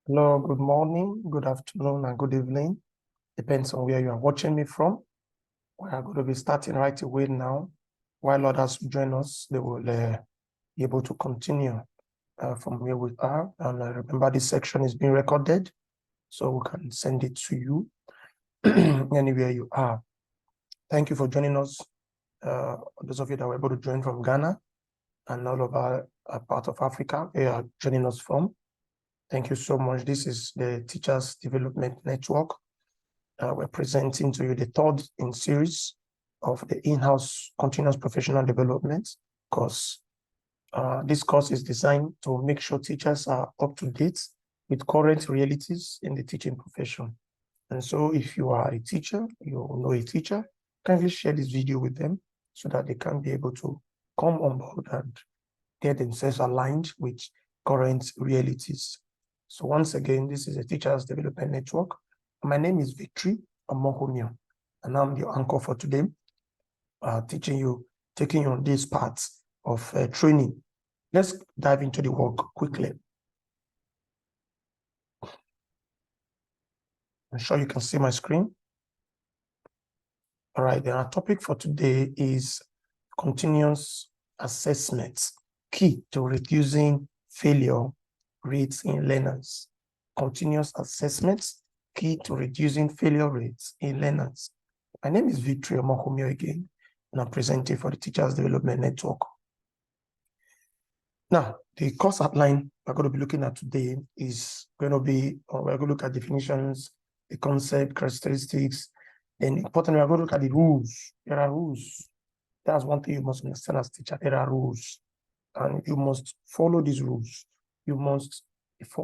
Hello, good morning, good afternoon, and good evening. Depends on where you are watching me from. We are going to be starting right away now. While others join us, they will be able to continue from where we are. And remember, this section is being recorded, so we can send it to you anywhere you are. Thank you for joining us. Those of you that were able to join from Ghana and all of our part of Africa, they are joining us from. Thank you so much. This is the Teachers Development Network. We're presenting to you the third in series of the in-house continuous professional development course. This course is designed to make sure teachers are up to date with current realities in the teaching profession. And so if you are a teacher, you know a teacher, kindly share this video with them so that they can be able to come on board and get themselves aligned with current realities. So once again, this is a Teachers Development Network. My name is Omokhomion, and I'm the anchor for today, taking you on this part of training. Let's dive into the work quickly. I'm sure you can see my screen. All right, then our topic for today is continuous assessment, key to reducing failure rates in learners. Continuous assessment, key to reducing failure rates in learners. My name is Omokhomion again, and I'm presenting for the Teachers Development Network. Now, the course outline we're going to be looking at today is going to be, we're going to look at definitions, the concept, characteristics, and importantly, we're going to look at the rules. There are rules. That's one thing you must understand as a teacher. There are rules, and you must follow these rules. You must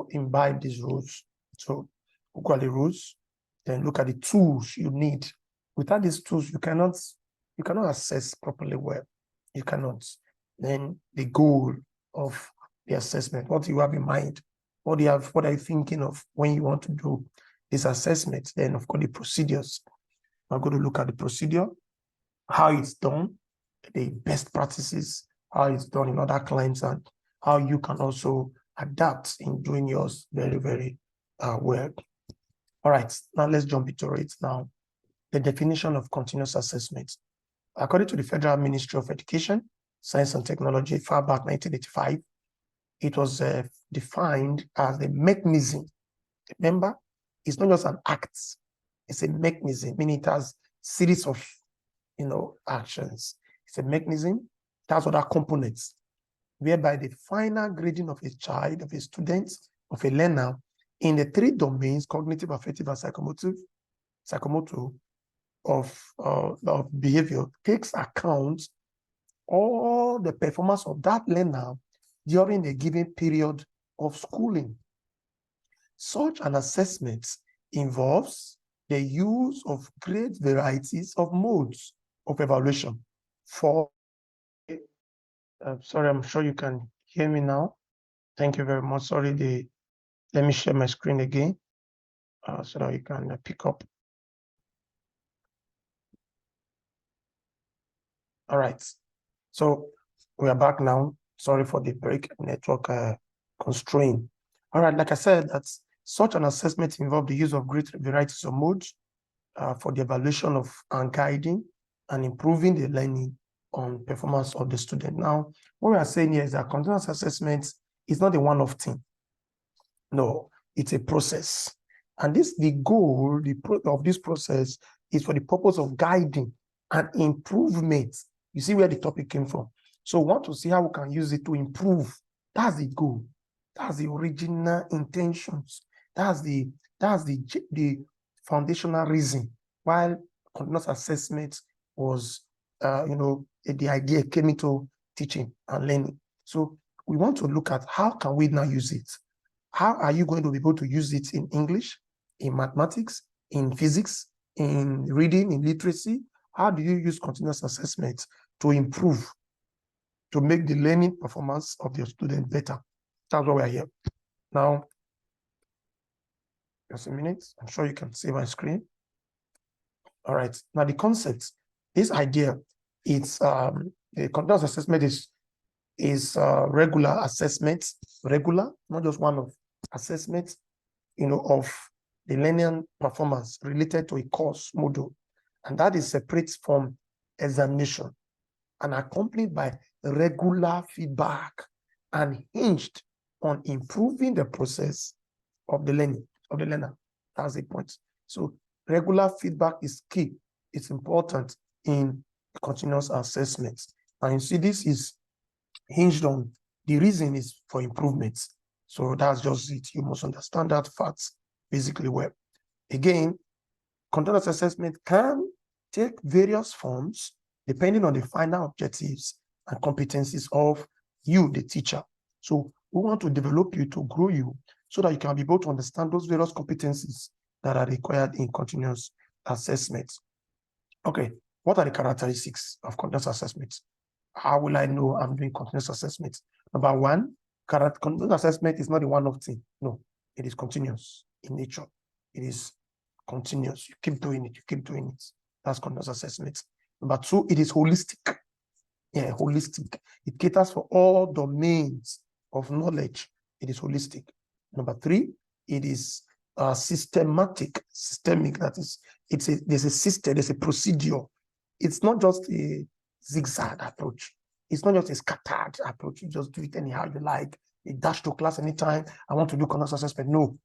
imbibe these rules. So look at the rules, then look at the tools you need. Without these tools, you cannot assess properly well. You cannot. Then the goal of the assessment, what do you have in mind? What are you thinking of when you want to do this assessment? Then of course the procedures. I'm going to look at the procedure, how it's done, the best practices, how it's done in other clients, and how you can also adapt in doing yours very, very well. All right, now let's jump into it now. The definition of continuous assessment. According to the Federal Ministry of Education, Science and Technology, far back 1985, it was defined as a mechanism. Remember, it's not just an act, it's a mechanism, meaning it has series of actions. It's a mechanism, it has other components, whereby the final grading of a child, of a student, of a learner in the three domains, cognitive, affective, and psychomotor of behavior, takes account all the performance of that learner during a given period of schooling. Such an assessment involves the use of great varieties of modes of evaluation. Sorry, I'm sure you can hear me now. Thank you very much. Sorry, let me share my screen again so that you can pick up. All right, so we are back now. Sorry for the break, network constraint. All right, like I said, that's such an assessment involves the use of great varieties of modes for the evaluation of and guiding and improving the learning on performance of the student. Now, what we are saying here is that continuous assessment is not a one-off thing. No, it's a process. And the goal of this process is for the purpose of guiding and improvement. You see where the topic came from. So we want to see how we can use it to improve. That's the goal. That's the original intentions. That's the foundational reason why continuous assessment was, the idea came into teaching and learning. So we want to look at how can we now use it. How are you going to be able to use it in English, in mathematics, in physics, in reading, in literacy? How do you use continuous assessment to improve, to make the learning performance of your student better? That's why we are here. Now, just a minute. I'm sure you can see my screen. All right. Now, the concept, this idea, it's the continuous assessment is regular assessment, not just one of assessments of the learning performance related to a course module, and that is separate from examination and accompanied by regular feedback and hinged on improving the process of the learning of the learner. That's the point. So regular feedback is key. It's important in continuous assessment. And you see, this is hinged on the reason is for improvements. So that's just it. You must understand that facts basically well. Again, continuous assessment can take various forms depending on the final objectives and competencies of you, the teacher. So we want to develop you to grow you so that you can be able to understand those various competencies that are required in continuous assessment. Okay, what are the characteristics of continuous assessment? How will I know I'm doing continuous assessment? Number one, continuous assessment is not a one-off thing. No, it is continuous in nature. It is continuous. You keep doing it. You keep doing it. That's continuous assessment. Number two, it is holistic. Yeah, holistic. It caters for all domains of knowledge. It is holistic. Number three, it is systemic. That is, there's a system, there's a procedure. It's not just a zigzag approach. It's not just a scattered approach. You just do it anyhow you like. You dash to class anytime. I want to do continuous assessment. No,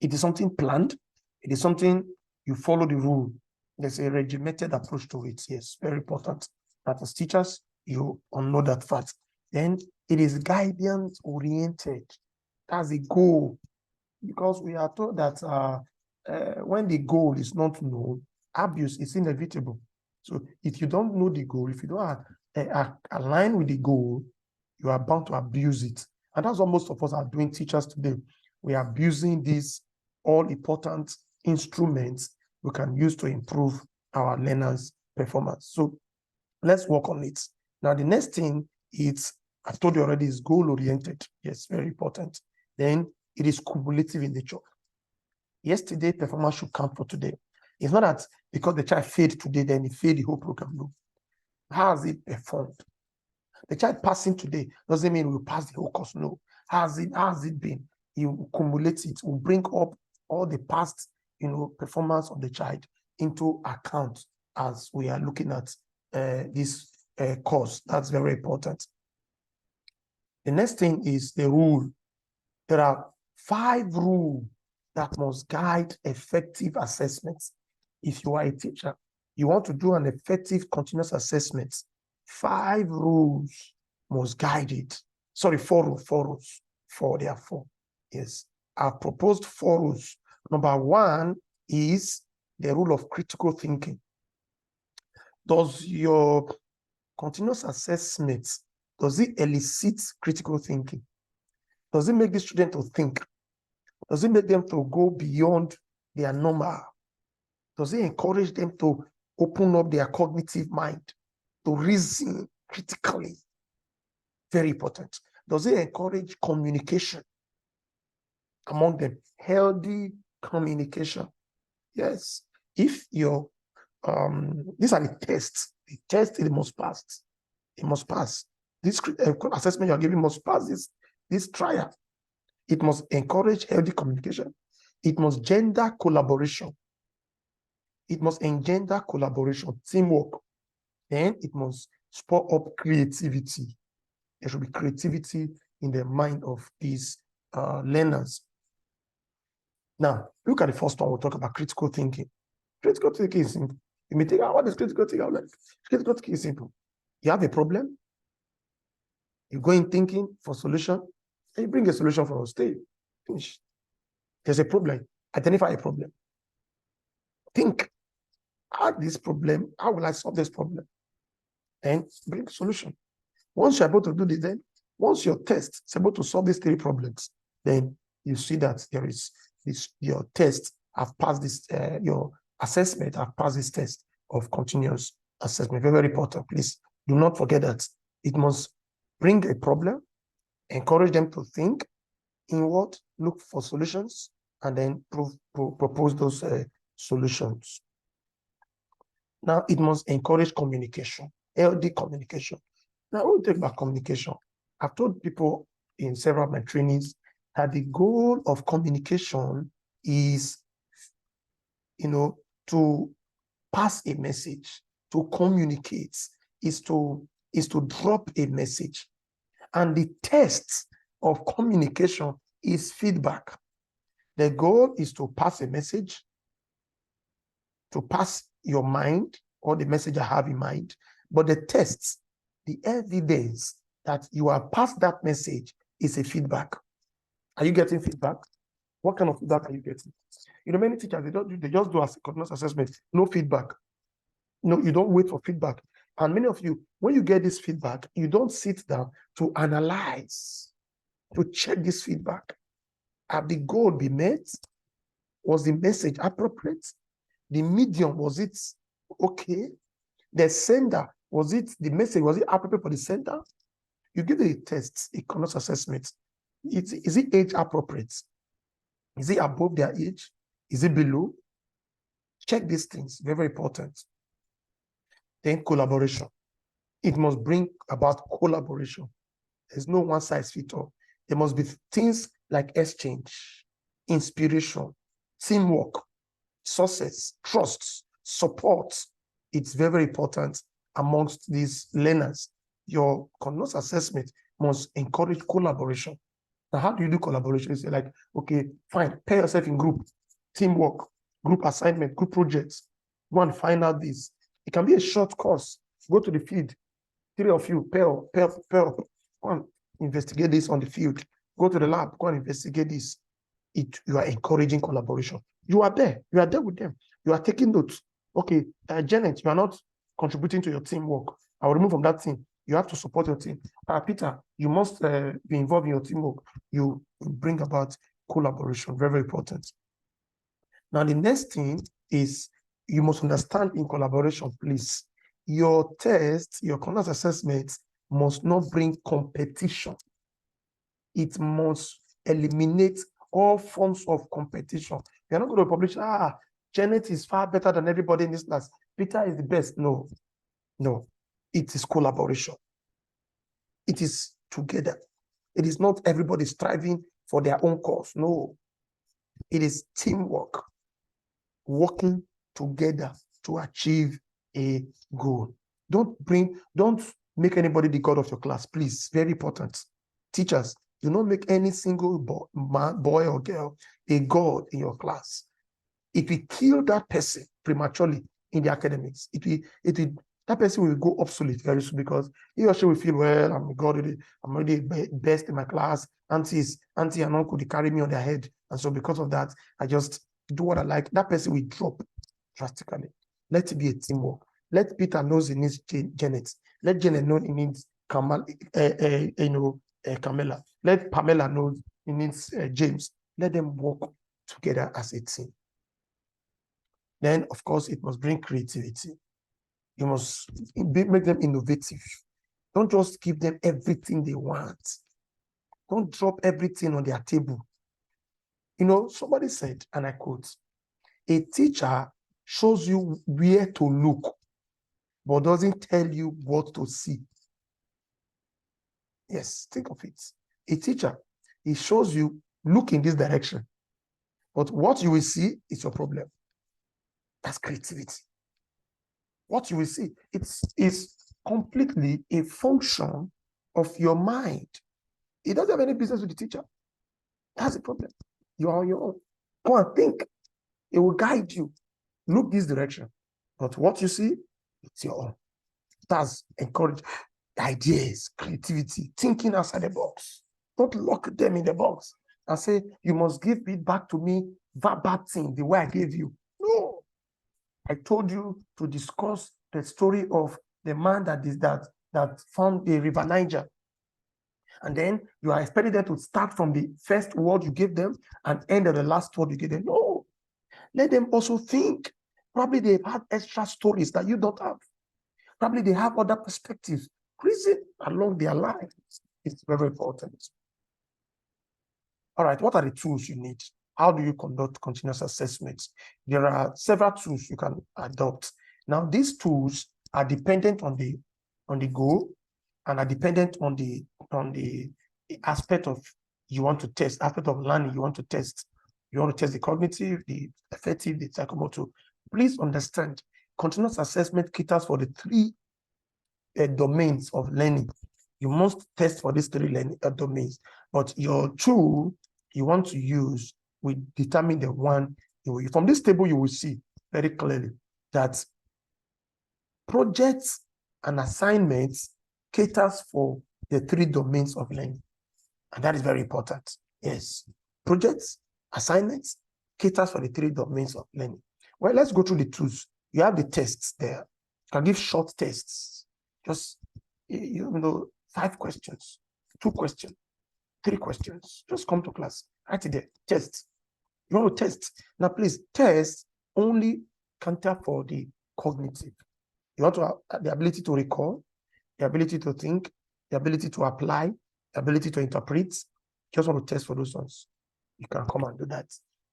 it is something planned. It is something you follow the rule. There's a regimented approach to it. Yes, very important. That as teachers, you all know that fact. Then it is guidance oriented. That's the goal. Because we are told that when the goal is not known, abuse is inevitable. So if you don't know the goal, if you don't align with the goal, you are bound to abuse it. And that's what most of us are doing, teachers today. We are abusing these all-important instruments we can use to improve our learners' performance. So let's work on it. Now, the next thing is, I've told you already, is goal-oriented. Yes, very important. Then it is cumulative in nature. Yesterday, performance should count for today. It's not that because the child failed today, then he failed the whole program. No. How has it performed? The child passing today doesn't mean we'll pass the whole course. No. How has it been? You cumulate it, will bring up all the past, performance of the child into account as we are looking at this course. That's very important. The next thing is the rule. There are 5 rules that must guide effective assessments. If you are a teacher, you want to do an effective continuous assessment, 5 rules must guide it. Sorry, 4 rules. 4, there are 4. Yes, I've proposed 4 rules. Number 1 is the rule of critical thinking. Does your continuous assessment, does it elicit critical thinking? Does it make the student to think? Does it make them to go beyond their normal? Does it encourage them to open up their cognitive mind, to reason critically? Very important. Does it encourage communication among them? Healthy communication. Yes. If your these are the tests. The test, it must pass. It must pass. This assessment you are giving must pass this trial. It must encourage healthy communication. It must gender collaboration. It must engender collaboration, teamwork. Then it must spur up creativity. There should be creativity in the mind of these learners. Now, look at the first one. We'll talk about critical thinking. Critical thinking is simple. You may think, what is critical thinking? Like, critical thinking is simple. You have a problem. You go in thinking for solution, and you bring a solution for us. Stay. Finish. There's a problem. Identify a problem. Think. How will I solve this problem? And bring a solution. Once you're able to do this, then once your test is able to solve these 3 problems, then you see that there is your test have passed this, your assessment have passed this test of continuous assessment. Very, very important. Please do not forget that it must bring a problem, encourage them to think, in what? Look for solutions, and then propose those solutions. Now, it must encourage communication, healthy communication. Now, we'll talk about communication. I've told people in several of my trainings that the goal of communication is, to pass a message, to communicate, is to drop a message. And the test of communication is feedback. The goal is to pass a message, to pass your mind or the message I have in mind. But the tests, the evidence that you are past that message is a feedback. Are you getting feedback? What kind of feedback are you getting? Many teachers, they just do a continuous assessment, no feedback. No, you don't wait for feedback. And many of you, when you get this feedback, you don't sit down to analyze, to check this feedback. Have the goal been met? Was the message appropriate? The medium, was it okay? The sender, the message, was it appropriate for the sender? You give a test, a continuous assessment. Is it age appropriate? Is it above their age? Is it below? Check these things, very, very important. Then collaboration. It must bring about collaboration. There's no one size fits all. There must be things like exchange, inspiration, teamwork, success, trust, support. It's very, very important amongst these learners. Your continuous assessment must encourage collaboration. Now, how do you do collaboration? It's like, okay, fine, pair yourself in group, teamwork, group assignment, group projects. Go and find out this. It can be a short course. Go to the field. 3 of you, pair. Go and investigate this on the field. Go to the lab. Go and investigate this. You are encouraging collaboration. You are there. You are there with them. You are taking notes. Okay, Janet, you are not contributing to your teamwork. I will remove from that team. You have to support your team. Peter, you must be involved in your teamwork. You bring about collaboration. Very, very important. Now, the next thing is you must understand in collaboration, please. Your test, your continuous assessment must not bring competition. It must eliminate all forms of competition. You're not going to publish, Janet is far better than everybody in this class. Peter is the best. No. It is collaboration. It is together. It is not everybody striving for their own cause. No. It is teamwork. Working together to achieve a goal. Don't make anybody the god of your class, please. Very important. Teachers, do not make any single boy or girl a god in your class. If you kill that person prematurely in the academics, that person will go obsolete very soon because he or she will feel, well, I'm a god, I'm already best in my class. Auntie and uncle, they carry me on their head. And so because of that, I just do what I like. That person will drop drastically. Let it be a teamwork. Let Peter know he needs Janet. Let Janet know he needs Camilla. Let Pamela know he needs James. Let them work together as a team. Then, of course, it must bring creativity. You must make them innovative. Don't just give them everything they want. Don't drop everything on their table. Somebody said, and I quote, a teacher shows you where to look, but doesn't tell you what to see. Yes, think of it. A teacher, he shows you, look in this direction, but what you will see is your problem. That's creativity. What you will see, it's completely a function of your mind. It doesn't have any business with the teacher. That's the problem. You are on your own. Go and think. It will guide you. Look this direction. But what you see, it's your own. That's encourage ideas, creativity, thinking outside the box. Don't lock them in the box and say, you must give it back to me verbatim, the way I gave you. No. I told you to discuss the story of the man that found the river Niger. And then you are expecting them to start from the first word you gave them and end at the last word you gave them. No. Let them also think. Probably they've had extra stories that you don't have. Probably they have other perspectives. Reason along their lives. It's very important. All right, what are the tools you need? How do you conduct continuous assessments? There are several tools you can adopt. Now, these tools are dependent on the goal and are dependent on the aspect of you want to test, aspect of learning you want to test. You want to test the cognitive, the affective, the psychomotor. Please understand, continuous assessment caters for the three domains of learning. You must test for these three domains, but your tool you want to use will determine the one you will. From this table, you will see very clearly that projects and assignments caters for the three domains of learning. And that is very important. Yes. Projects, assignments, caters for the three domains of learning. Well, let's go through the tools. You have the tests there. You can give short tests. Just, 5 questions, 2 questions, 3 questions. Just come to class. Write it there. Test. You want to test. Now, please, test only cater for the cognitive. You want to have the ability to recall, the ability to think, the ability to apply, the ability to interpret. Just want to test for those ones. You can come and do that.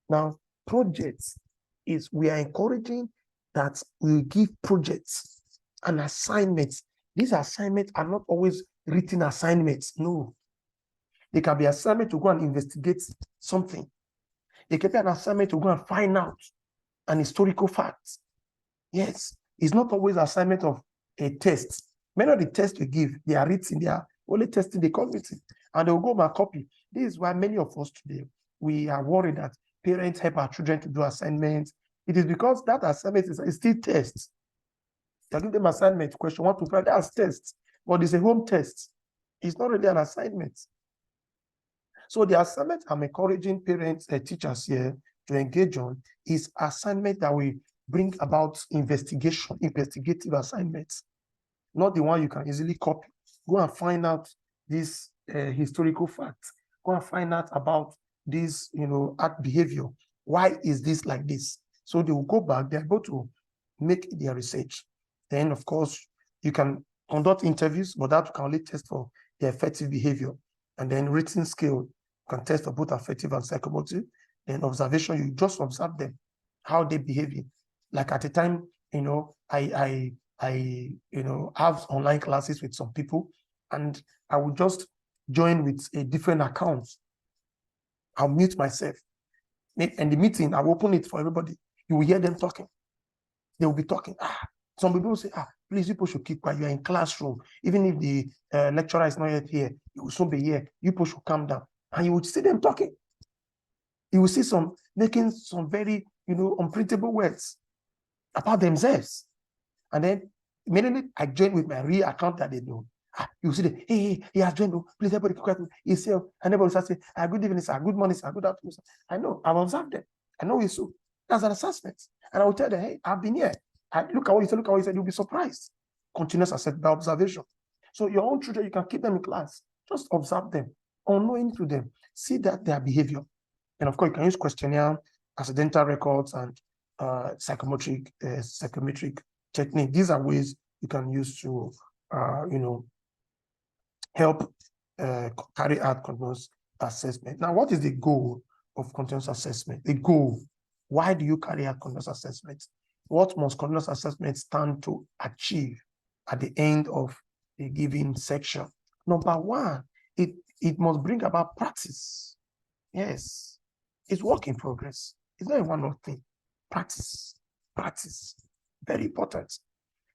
Now, projects is we are encouraging that we give projects and assignments. These assignments are not always written assignments. No. They can be assignment to go and investigate something. They can be an assignment to go and find out an historical fact. Yes. It's not always assignment of a test. Many of the tests we give, they are written, they are only testing the cognitive, and they'll go and copy. This is why many of us today, we are worried that parents help our children to do assignments. It is because that assignment is still tests. They give them assignment, question 1 to 5, that's tests, but it's a home test. It's not really an assignment. So the assignment I'm encouraging parents and teachers here to engage on is assignment that we bring about investigative assignments, not the one you can easily copy. Go and find out this historical facts. Go and find out about this, art behavior. Why is this like this? So they will go back, they're able to make their research. Then, of course, you can conduct interviews, but that can only test for the affective behavior. And then written skill, you can test for both affective and psychomotor. Then observation, you just observe them, how they behave. Like at a time, I have online classes with some people, and I will just join with a different account. I'll mute myself. And the meeting, I'll open it for everybody. You will hear them talking. They will be talking. Some people will say, please, people should keep quiet. You're in classroom. Even if the lecturer is not yet here, you will soon be here. You people should calm down. And you will see them talking. You will see some making some very, unprintable words about themselves. And then immediately I join with my real account that they know. You see the, hey, he has joined. Please, everybody be quiet. He's here. And everybody will say, good evening, sir. Good morning, sir. Good afternoon, sir. I know. I've observed them. I know it's so. That's an assessment. And I will tell them, hey, I've been here. Look at what you said. Look at what you said. You'll be surprised. Continuous assessment by observation. So your own children, you can keep them in class. Just observe them, unknowing to them. See that their behavior. And of course, you can use questionnaire, accidental records, and psychometric technique. These are ways you can use to, help carry out continuous assessment. Now, what is the goal of continuous assessment? The goal. Why do you carry out continuous assessment? What must continuous assessment stand to achieve at the end of a given section? Number 1, it must bring about practice. Yes, it's work in progress. It's not a one-off thing. Practice, very important.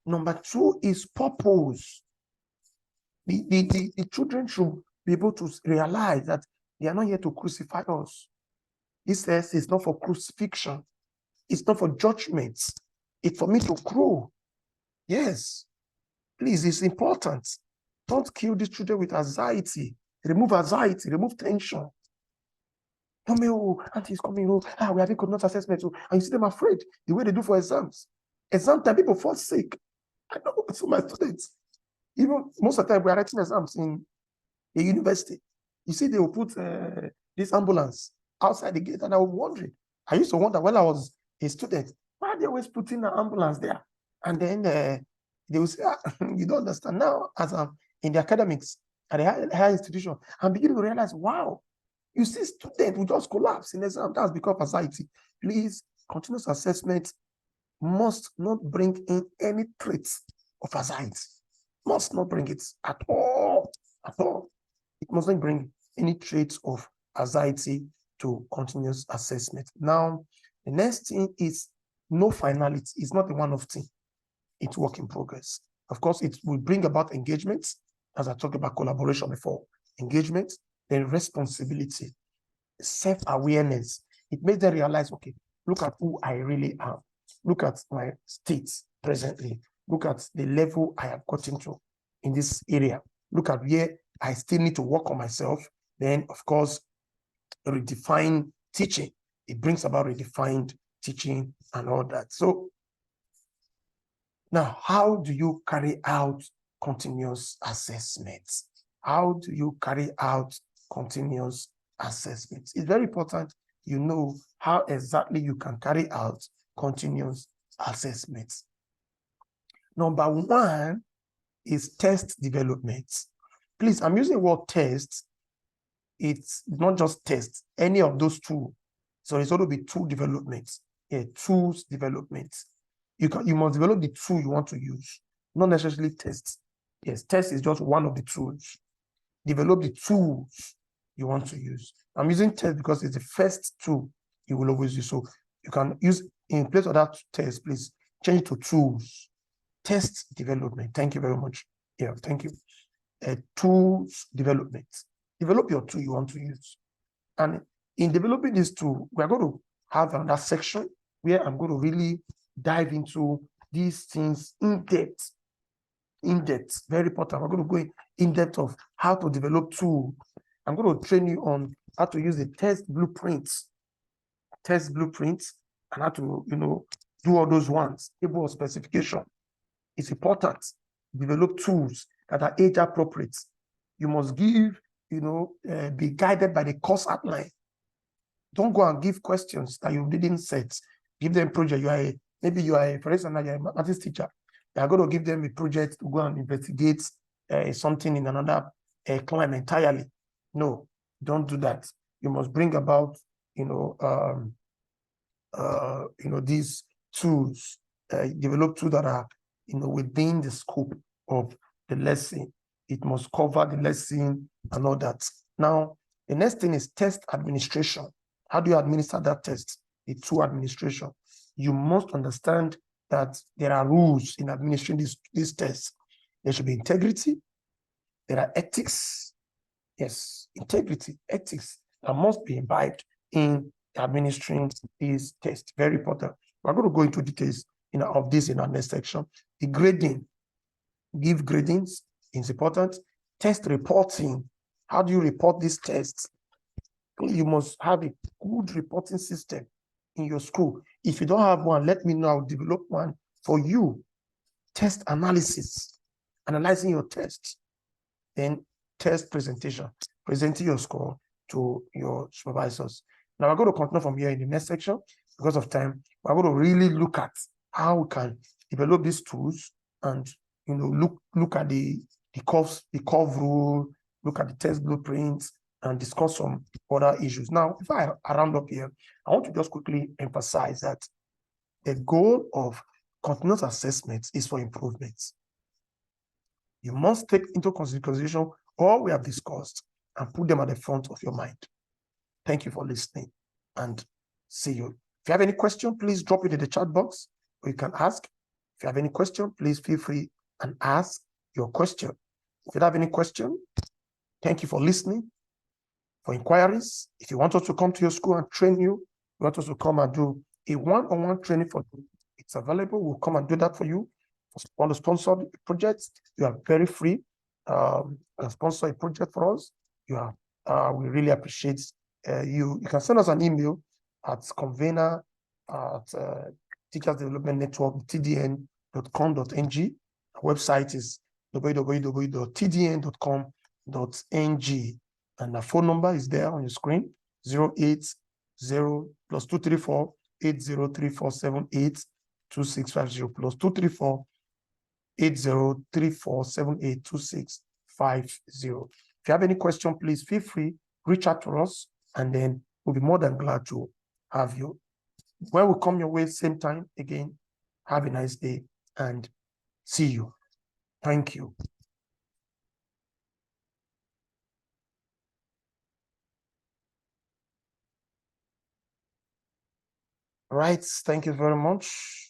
Number 2 is purpose. The children should be able to realize that they are not here to crucify us. This says it's not for crucifixion. It's not for judgment. It's for me to grow. Yes. Please, it's important. Don't kill these children with anxiety. Remove anxiety, remove tension. Tell me, auntie is coming, we are having continuous assessment, and you see them afraid, the way they do for exams. Exam time, people fall sick. I know some of my students, even most of the time we are writing exams in a university. You see, they will put this ambulance outside the gate, and I was wondering. I used to wonder when I was a student, why are they always putting an ambulance there? And then they will say, you don't understand. Now, as I'm in the academics at a higher institution, I'm beginning to realize, wow, you see students who just collapse in exam. That's because of anxiety. Please, continuous assessment must not bring in any traits of anxiety. Must not bring it at all. At all. It mustn't bring any traits of anxiety to continuous assessment. Now, the next thing is no finality. It's not a one-off thing. It's work in progress. Of course, it will bring about engagement, as I talked about collaboration before. Engagement, then responsibility, self-awareness. It makes them realize, okay, look at who I really am. Look at my state presently. Look at the level I have gotten to in this area. Look at where I still need to work on myself. Then, of course, redefine teaching. It brings about redefined teaching and all that. So now, how do you carry out continuous assessments? How do you carry out continuous assessments? It's very important you know how exactly you can carry out continuous assessments. Number one is test development. Please, I'm using the word test. It's not just test, any of those two. So it's going to be tool development, tools development. You must develop the tool you want to use, not necessarily test. Yes, test is just one of the tools. Develop the tools you want to use. I'm using test because it's the first tool you will always use. So you can use, in place of that test, please change it to tools. Test development. Thank you very much. Yeah, thank you. Tools development. Develop your tool you want to use. And in developing this tool, we're going to have another section where I'm going to really dive into these things in depth. In depth, very important. We're going to go in depth of how to develop tool. I'm going to train you on how to use the test blueprints, and how to, do all those ones. Table of specification. It's important. Develop tools that are age appropriate. You must give, be guided by the course outline. Don't go and give questions that you didn't set. Give them project. Maybe you are, for instance, you're a mathematics teacher. You are going to give them a project to go and investigate something in another climate entirely. No, don't do that. You must bring about, these tools, develop tools that are, within the scope of the lesson. It must cover the lesson and all that. Now, the next thing is test administration. How do you administer that test? The tool administration. You must understand that there are rules in administering these tests. There should be integrity. There are ethics. Yes, integrity, ethics that must be imbibed in administering these tests. Very important. We're going to go into details of this in our next section. The grading. Give gradings is important. Test reporting. How do you report these tests? You must have a good reporting system in your school. If you don't have one, let me know. I'll develop one for you. Test analysis, analyzing your tests. Then test presentation, presenting your score to your supervisors. Now we're going to continue from here in the next section. Because of time, we're going to really look at how we can develop these tools and look at the curve rule, look at the test blueprints, and discuss some other issues. Now, if I round up here, I want to just quickly emphasize that the goal of continuous assessment is for improvements. You must take into consideration all we have discussed and put them at the front of your mind. Thank you for listening, and see you. If you have any question, please drop it in the chat box, or you can ask. If you have any question, please feel free and ask your question. If you don't have any question, thank you for listening. For inquiries, if you want us to come to your school and train you, you want us to come and do a one-on-one training for you, it's available. We'll come and do that for you. If you want to sponsor projects, you are very free. Sponsor a project for us. We really appreciate you. You can send us an email at convener at Teachers Development Network, tdn.com.ng. Our website is www.tdn.com.ng. And the phone number is there on your screen, 080 +234 803478 2650 +234 803478 2650. If you have any question, please feel free, reach out to us, and then we'll be more than glad to have you. When we come your way, same time again, have a nice day and see you. Thank you. Right. Thank you very much.